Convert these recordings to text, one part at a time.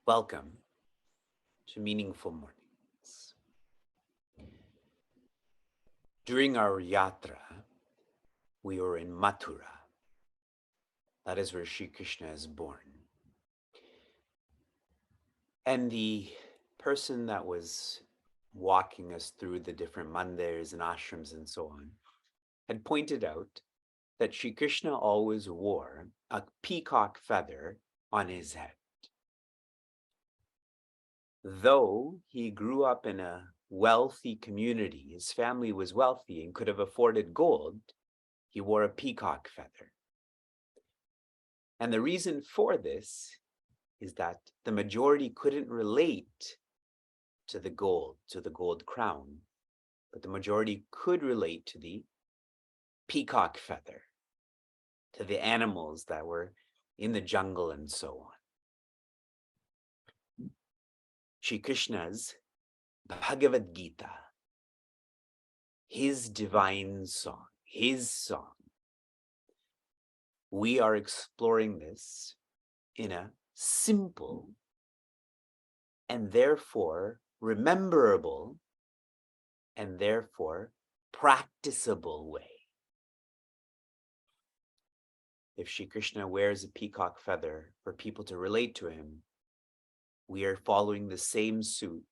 Welcome to Meaningful Mornings. During our yatra, we were in Mathura. That is where Sri Krishna is born. And the person that was walking us through the different mandirs and ashrams and so on had pointed out that Sri Krishna always wore a peacock feather on his head. Though he grew up in a wealthy community, his family was wealthy and could have afforded gold, he wore a peacock feather. And the reason for this is that the majority couldn't relate to the gold crown, but the majority could relate to the peacock feather, to the animals that were in the jungle and so on. Shri Krishna's Bhagavad Gita, his divine song, his song. We are exploring this in a simple and therefore rememberable and therefore practicable way. If Shri Krishna wears a peacock feather for people to relate to him, we are following the same suit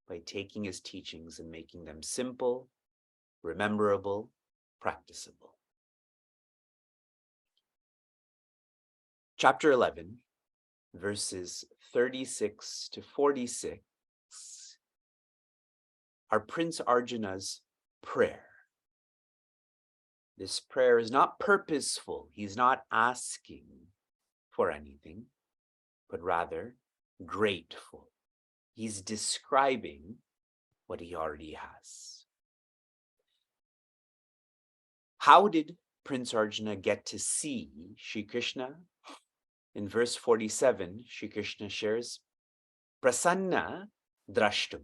by taking his teachings and making them simple, rememberable, practicable. Chapter 11, verses 36 to 46 are Prince Arjuna's prayer. This prayer is not purposeful. He's not asking for anything, but rather grateful. He's describing what he already has. How did Prince Arjuna get to see Shri Krishna? In verse 47, Shri Krishna shares, Prasanna drashtum.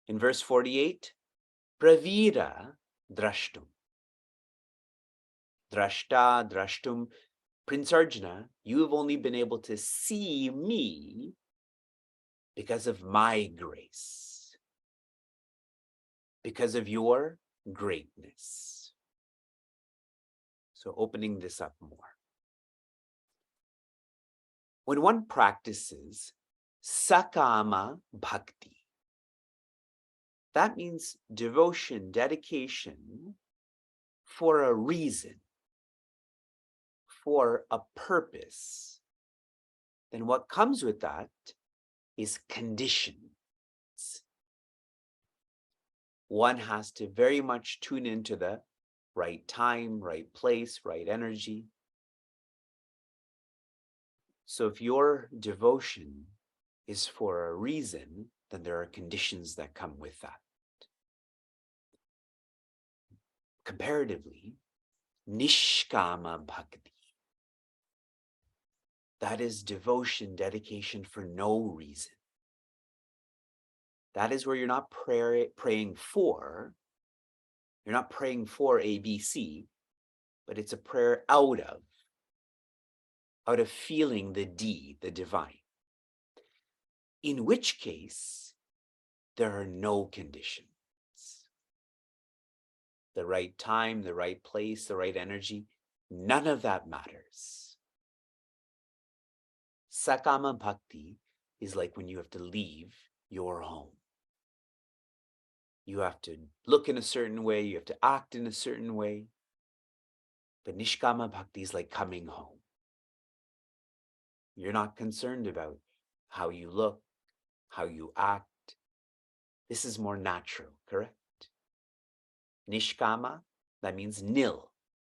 In verse 48, Pravira drashtum. Drashta, drashtum. Prince Arjuna, you have only been able to see me because of my grace, because of your greatness. So opening this up more. When one practices sakama bhakti, that means devotion, dedication for a reason, for a purpose, then what comes with that is conditions. One has to very much tune into the right time, right place, right energy. So if your devotion is for a reason, then there are conditions that come with that. Comparatively, nishkama bhakti, that is devotion, dedication for no reason. That is where you're not praying for, you're not praying for ABC, but it's a prayer out of feeling the D, the divine. In which case, there are no conditions. The right time, the right place, the right energy, none of that matters. Sakama bhakti is like when you have to leave your home. You have to look in a certain way, you have to act in a certain way. But nishkama bhakti is like coming home. You're not concerned about how you look, how you act. This is more natural, correct? Nishkama, that means nil.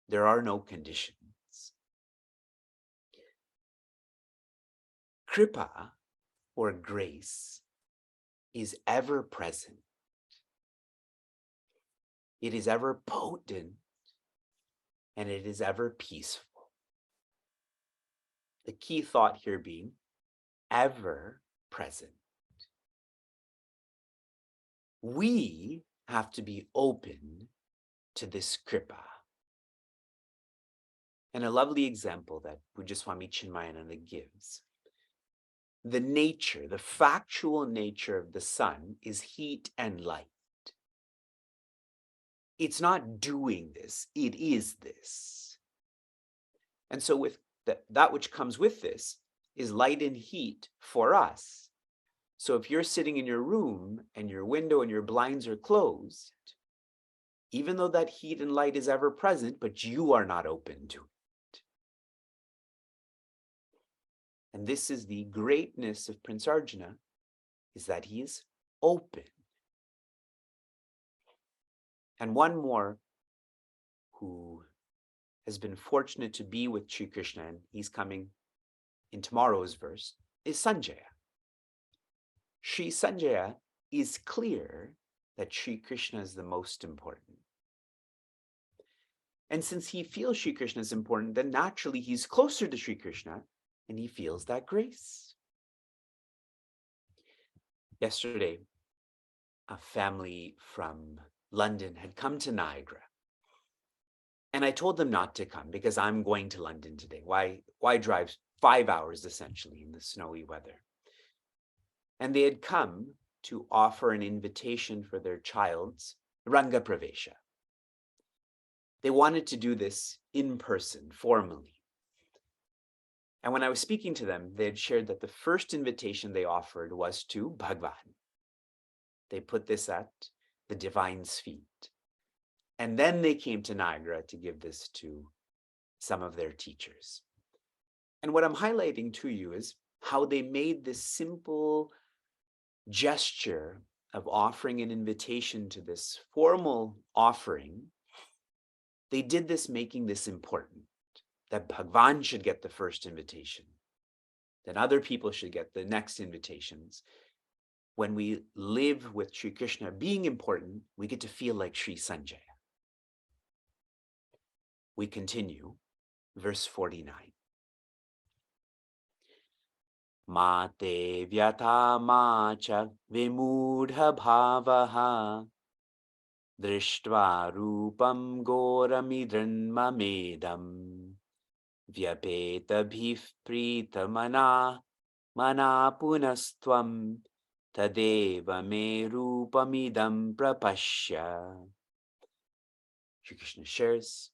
There are no conditions. Kripa, or grace, is ever present. It is ever potent, and it is ever peaceful. The key thought here being ever present. We have to be open to this kripa. And a lovely example that Pujya Swami Chinmayananda gives the nature, the factual nature of the sun is heat and light. It's not doing this, it is this. And so with that which comes with this is light and heat for us. So if you're sitting in your room and your window and your blinds are closed, even though that heat and light is ever present, but you are not open to it. And this is the greatness of Prince Arjuna, is that he is open. And one more who has been fortunate to be with Sri Krishna, and he's coming in tomorrow's verse, is Sanjaya. Sri Sanjaya is clear that Sri Krishna is the most important. And since he feels Sri Krishna is important, then naturally he's closer to Sri Krishna and he feels that grace. Yesterday, a family from London had come to Niagara. And I told them not to come because I'm going to London today. Why drive 5 hours essentially in the snowy weather? And they had come to offer an invitation for their child's Ranga Pravesha. They wanted to do this in person, formally. And when I was speaking to them, they had shared that the first invitation they offered was to Bhagwan. They put this at the divine's feet. And then they came to Niagara to give this to some of their teachers. And what I'm highlighting to you is how they made this simple gesture of offering an invitation to this formal offering. They did this making this important, that Bhagwan should get the first invitation, that other people should get the next invitations. When we live with Sri Krishna being important, we get to feel like Sri Sanjaya. We continue, verse 49. Mate vyata macha vimudha bhavaha drishtva rupam goramidranmamedam vyapeta bhif pritamana mana punastvam tadeva me rupamidam prapashya. Shri Krishna shares,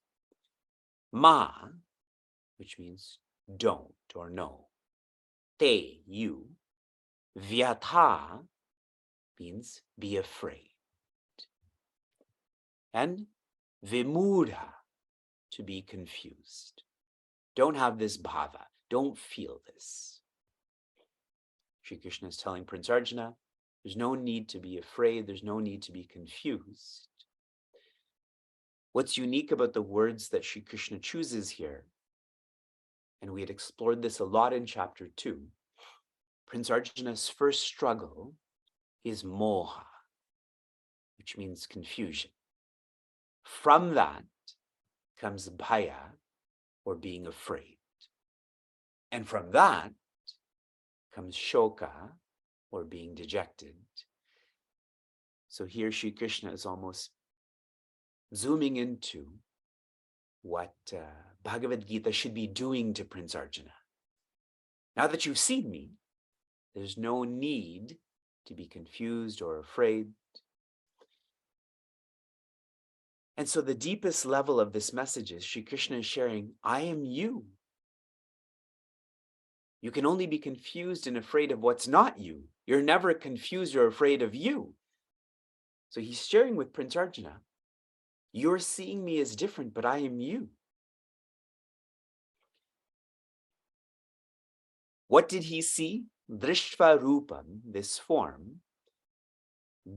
ma, which means don't or no. Te, you. Vyatha means be afraid. And vimudha, to be confused. Don't have this bhava. Don't feel this. Shri Krishna is telling Prince Arjuna, there's no need to be afraid. There's no need to be confused. What's unique about the words that Shri Krishna chooses here, and we had explored this a lot in chapter 2, Prince Arjuna's first struggle is moha, which means confusion. From that comes bhaya, or being afraid. And from that comes shoka, or being dejected. So here Shri Krishna is almost zooming into what Bhagavad Gita should be doing to Prince Arjuna. Now that you've seen me, there's no need to be confused or afraid. And so the deepest level of this message is Shri Krishna is sharing, I am you. You can only be confused and afraid of what's not you. You're never confused or afraid of you. So he's sharing with Prince Arjuna, you're seeing me as different, but I am you. What did he see? Drishtva rupam, this form,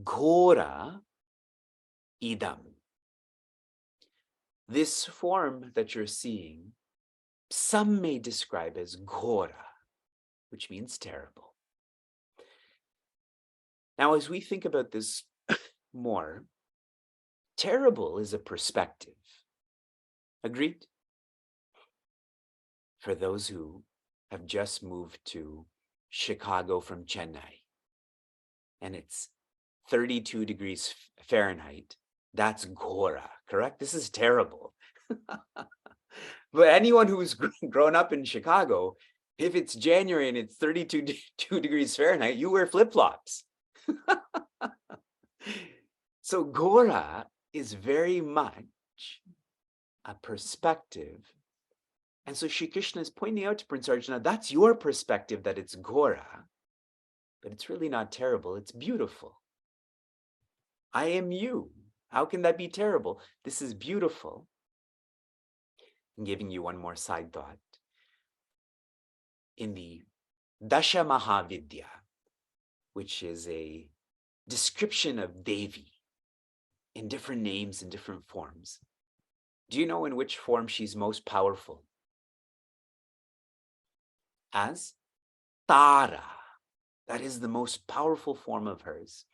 ghora idam. This form that you're seeing, some may describe as ghora, which means terrible. Now, as we think about this more, terrible is a perspective. Agreed? For those who have just moved to Chicago from Chennai, and it's 32 degrees Fahrenheit, that's ghora, correct? This is terrible. But anyone who's grown up in Chicago, If it's January and it's 32 degrees Fahrenheit, you wear flip-flops. So Gora is very much a perspective. And so Shri Krishna is pointing out to Prince Arjuna, that's your perspective that it's Gora, but it's really not terrible, it's beautiful. I am you. How can that be terrible? This is beautiful. I'm giving you one more side thought. In the Dasha Mahavidya, which is a description of Devi in different names and different forms, do you know in which form she's most powerful? As Tara. That is the most powerful form of hers.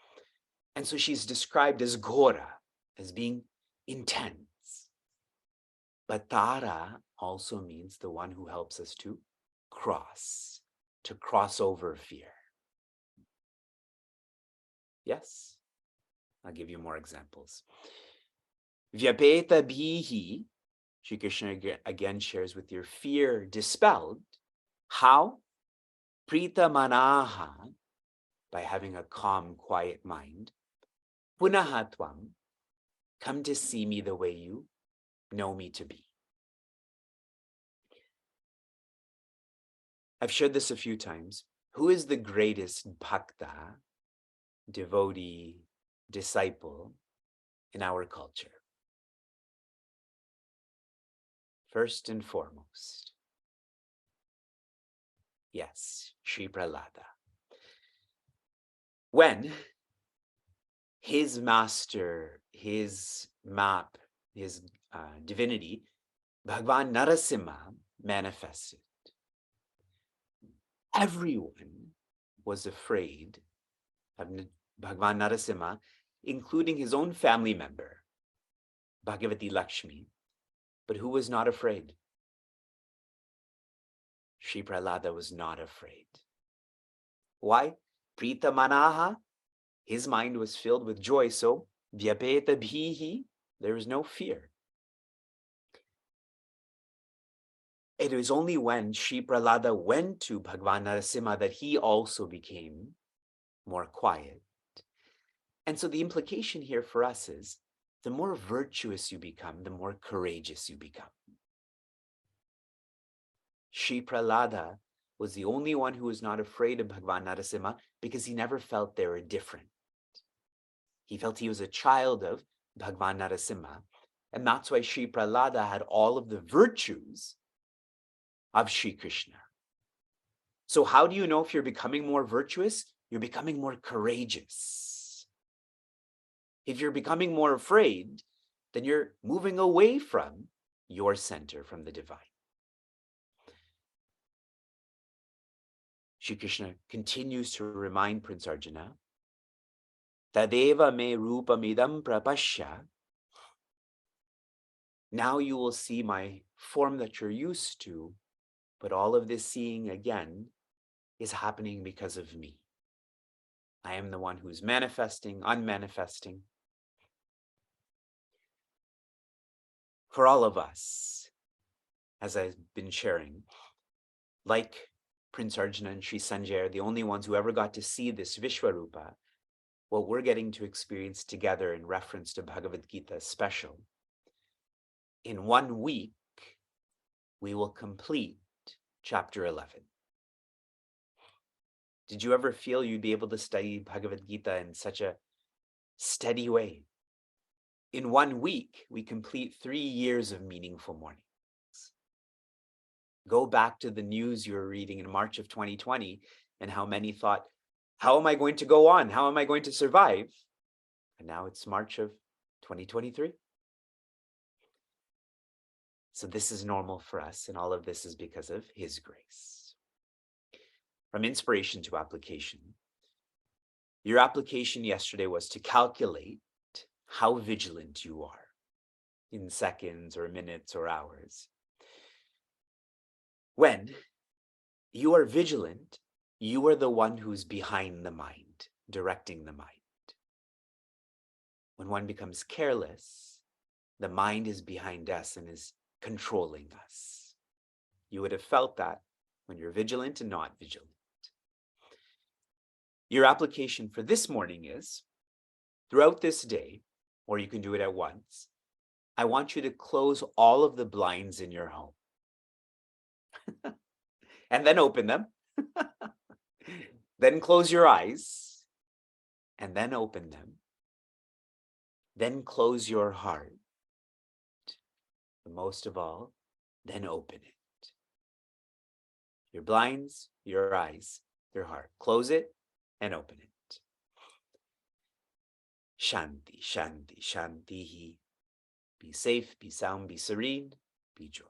And so she's described as Ghora, as being intense. But Tara also means the one who helps us to cross over fear. Yes? I'll give you more examples. Vyapeta bhihi, Shri Krishna again shares with your fear dispelled. How? Prita manaha, by having a calm, quiet mind. Punahatvam, come to see me the way you know me to be. I've shared this a few times. Who is the greatest bhakta, devotee, disciple in our culture? First and foremost, yes, Sri Prahlada. When his master, his map, his divinity, Bhagavan Narasimha, manifested, everyone was afraid of Bhagavan Narasimha, including his own family member, Bhagavati Lakshmi. But who was not afraid? Sri Prahlada was not afraid. Why? Prita manaha, his mind was filled with joy, so vyapeta bhihi, there was no fear. It was only when Sri Prahlada went to Bhagavan Narasimha that he also became more quiet. And so the implication here for us is, the more virtuous you become, the more courageous you become. Sri Prahlada was the only one who was not afraid of Bhagavan Narasimha because he never felt they were different. He felt he was a child of Bhagavan Narasimha, and that's why Sri Prahlada had all of the virtues of Sri Krishna. So how do you know if you're becoming more virtuous? You're becoming more courageous. If you're becoming more afraid, then you're moving away from your center, from the divine. Shri Krishna continues to remind Prince Arjuna, Tadeva me rupamidam prapashya. Now you will see my form that you're used to, but all of this seeing again is happening because of me. I am the one who's manifesting, unmanifesting. For all of us, as I've been sharing, like Prince Arjuna and Sri Sanjay are the only ones who ever got to see this Vishwarupa, what we're getting to experience together in reference to Bhagavad Gita special. In 1 week, we will complete chapter 11. Did you ever feel you'd be able to study Bhagavad Gita in such a steady way? In 1 week, we complete 3 years of meaningful mornings. Go back to the news you were reading in March of 2020 and how many thought, how am I going to go on? How am I going to survive? And now it's March of 2023. So this is normal for us, and all of this is because of His grace. From inspiration to application. Your application yesterday was to calculate how vigilant you are in seconds or minutes or hours. When you are vigilant, you are the one who's behind the mind, directing the mind. When one becomes careless, the mind is behind us and is controlling us. You would have felt that when you're vigilant and not vigilant. Your application for this morning is, throughout this day, or you can do it at once, I want you to close all of the blinds in your home and then open them. Then close your eyes and then open them. Then close your heart. And most of all, then open it. Your blinds, your eyes, your heart. Close it and open it. Shanti, Shanti, Shanti. Be safe, be sound, be serene, be joy.